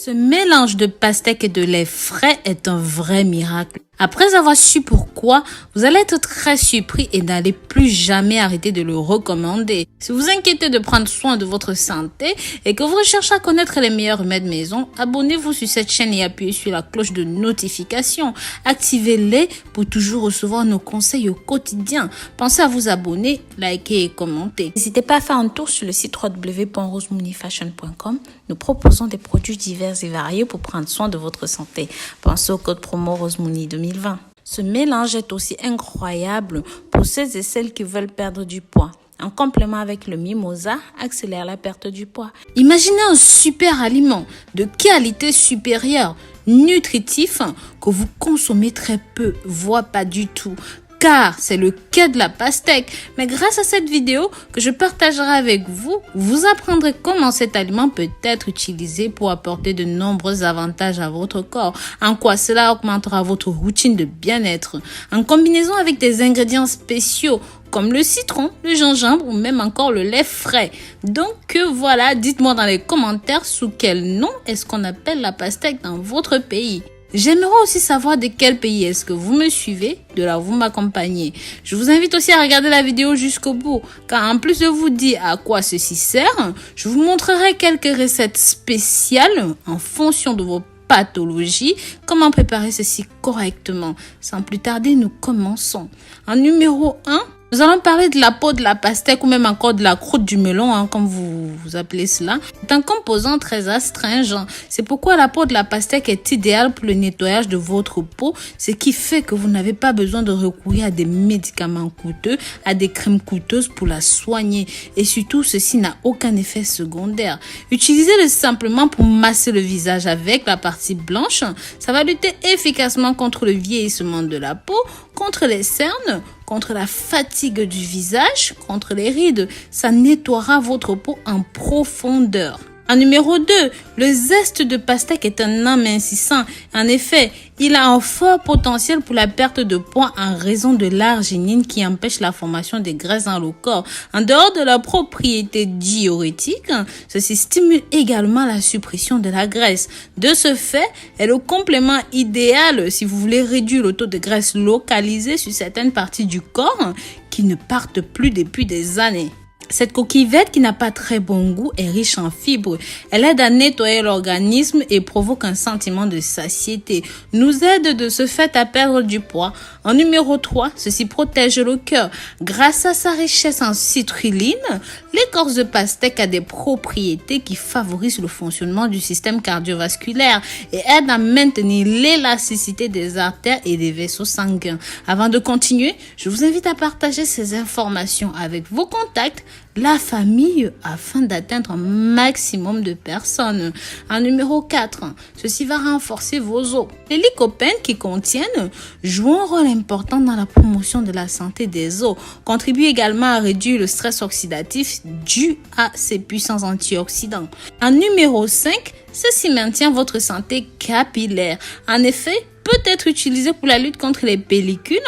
Ce mélange de pastèque et de lait frais est un vrai miracle. Après avoir su pourquoi, vous allez être très surpris et n'allez plus jamais arrêter de le recommander. Si vous inquiétez de prendre soin de votre santé et que vous recherchez à connaître les meilleurs remèdes maison, abonnez-vous sur cette chaîne et appuyez sur la cloche de notification. Activez-les pour toujours recevoir nos conseils au quotidien. Pensez à vous abonner, liker et commenter. N'hésitez pas à faire un tour sur le site www.rosemooneyfashion.com. Nous proposons des produits divers et variés pour prendre soin de votre santé. Pensez au code promo RoseMooney 2020. Ce mélange est aussi incroyable pour ceux et celles qui veulent perdre du poids. En complément avec le mimosa, accélère la perte du poids. Imaginez un super aliment de qualité supérieure, nutritif, que vous consommez très peu, voire pas du tout. Car c'est le cas de la pastèque. Mais grâce à cette vidéo que je partagerai avec vous, vous apprendrez comment cet aliment peut être utilisé pour apporter de nombreux avantages à votre corps. En quoi cela augmentera votre routine de bien-être. En combinaison avec des ingrédients spéciaux comme le citron, le gingembre ou même encore le lait frais. Donc voilà, dites-moi dans les commentaires sous quel nom est-ce qu'on appelle la pastèque dans votre pays. J'aimerais aussi savoir de quel pays est-ce que vous me suivez, de là où vous m'accompagnez. Je vous invite aussi à regarder la vidéo jusqu'au bout, car en plus de vous dire à quoi ceci sert, je vous montrerai quelques recettes spéciales en fonction de vos pathologies, comment préparer ceci correctement. Sans plus tarder, nous commençons. En numéro 1, nous allons parler de la peau de la pastèque ou même encore de la croûte du melon, comme vous appelez cela. C'est un composant très astringent. C'est pourquoi la peau de la pastèque est idéale pour le nettoyage de votre peau, ce qui fait que vous n'avez pas besoin de recourir à des médicaments coûteux, à des crèmes coûteuses pour la soigner. Et surtout, ceci n'a aucun effet secondaire. Utilisez-le simplement pour masser le visage avec la partie blanche. Ça va lutter efficacement contre le vieillissement de la peau, contre les cernes, contre la fatigue du visage, contre les rides. Ça nettoiera votre peau en profondeur. En numéro 2, le zeste de pastèque est un amincissant. En effet, il a un fort potentiel pour la perte de poids en raison de l'arginine qui empêche la formation des graisses dans le corps. En dehors de la propriété diurétique, ceci stimule également la suppression de la graisse. De ce fait, est le complément idéal si vous voulez réduire le taux de graisse localisé sur certaines parties du corps qui ne partent plus depuis des années. Cette coquille verte qui n'a pas très bon goût est riche en fibres. Elle aide à nettoyer l'organisme et provoque un sentiment de satiété. Nous aide de ce fait à perdre du poids. En numéro 3, ceci protège le cœur. Grâce à sa richesse en citrulline, l'écorce de pastèque a des propriétés qui favorisent le fonctionnement du système cardiovasculaire et aide à maintenir l'élasticité des artères et des vaisseaux sanguins. Avant de continuer, je vous invite à partager ces informations avec vos contacts, la famille, afin d'atteindre un maximum de personnes. En numéro 4, ceci va renforcer vos os. Les lycopènes qui contiennent jouent un rôle important dans la promotion de la santé des os, contribuent également à réduire le stress oxydatif dû à ses puissants antioxydants. En numéro 5, ceci maintient votre santé capillaire. En effet, peut être utilisé pour la lutte contre les pellicules,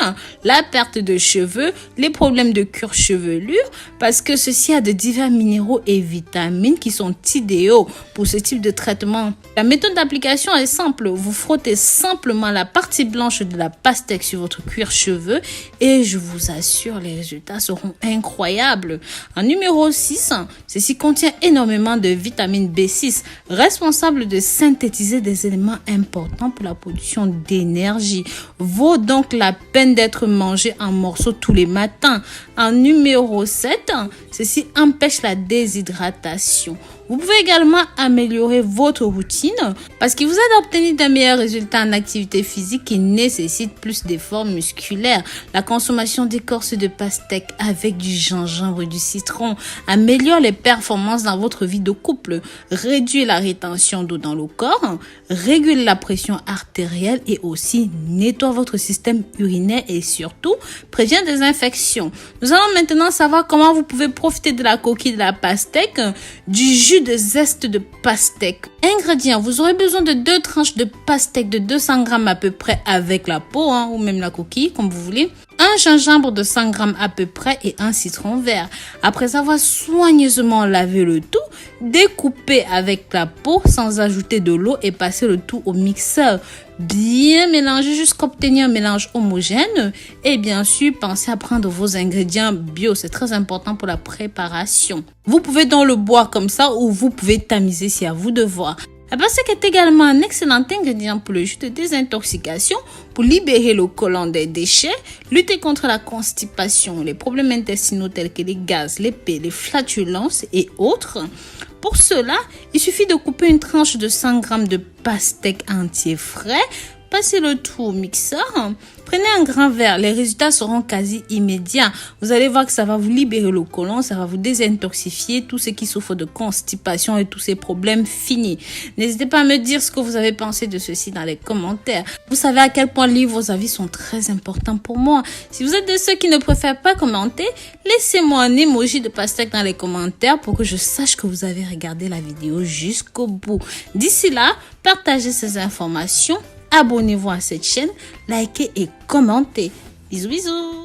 la perte de cheveux, les problèmes de cuir chevelure, parce que ceci a de divers minéraux et vitamines qui sont idéaux pour ce type de traitement. La méthode d'application est simple. Vous frottez simplement la partie blanche de la pastèque sur votre cuir chevelu et je vous assure, les résultats seront incroyables. En numéro 6, ceci contient énormément de vitamine B6, responsable de synthétiser des éléments importants pour la production d'énergie. Vaut donc la peine d'être mangé en morceaux tous les matins. En numéro 7, ceci empêche la déshydratation. Vous pouvez également améliorer votre routine parce qu'il vous aide à obtenir de meilleurs résultats en activité physique qui nécessite plus d'efforts musculaires. La consommation d'écorce de pastèque avec du gingembre et du citron améliore les performances dans votre vie de couple, réduit la rétention d'eau dans le corps, régule la pression artérielle et aussi nettoie votre système urinaire et surtout prévient des infections. Nous allons maintenant savoir comment vous pouvez profiter de la coquille de la pastèque, du jus de zeste de pastèque. Ingrédients, vous aurez besoin de 2 tranches de pastèque de 200 g à peu près avec la peau ou même la coquille comme vous voulez. Un un gingembre de 100 g à peu près et un citron vert. Après avoir soigneusement lavé le tout, découpez avec la peau sans ajouter de l'eau et passez le tout au mixeur. Bien mélanger jusqu'à obtenir un mélange homogène et bien sûr pensez à prendre vos ingrédients bio, c'est très important pour la préparation. Vous pouvez donc le boire comme ça ou vous pouvez tamiser, c'est à vous de voir. La pastèque est également un excellent ingrédient pour le jus de désintoxication, pour libérer le côlon des déchets, lutter contre la constipation, les problèmes intestinaux tels que les gaz, les pets, les flatulences et autres. Pour cela, il suffit de couper une tranche de 100 g de pastèque entier frais, passez le tout au mixeur, prenez un grand verre, les résultats seront quasi immédiats. Vous allez voir que ça va vous libérer le côlon, ça va vous désintoxifier, tout ce qui souffre de constipation et tous ces problèmes finis. N'hésitez pas à me dire ce que vous avez pensé de ceci dans les commentaires. Vous savez à quel point lire vos avis sont très importants pour moi. Si vous êtes de ceux qui ne préfèrent pas commenter, laissez-moi un emoji de pastèque dans les commentaires pour que je sache que vous avez regardé la vidéo jusqu'au bout. D'ici là, partagez ces informations. Abonnez-vous à cette chaîne, likez et commentez. Bisous bisous.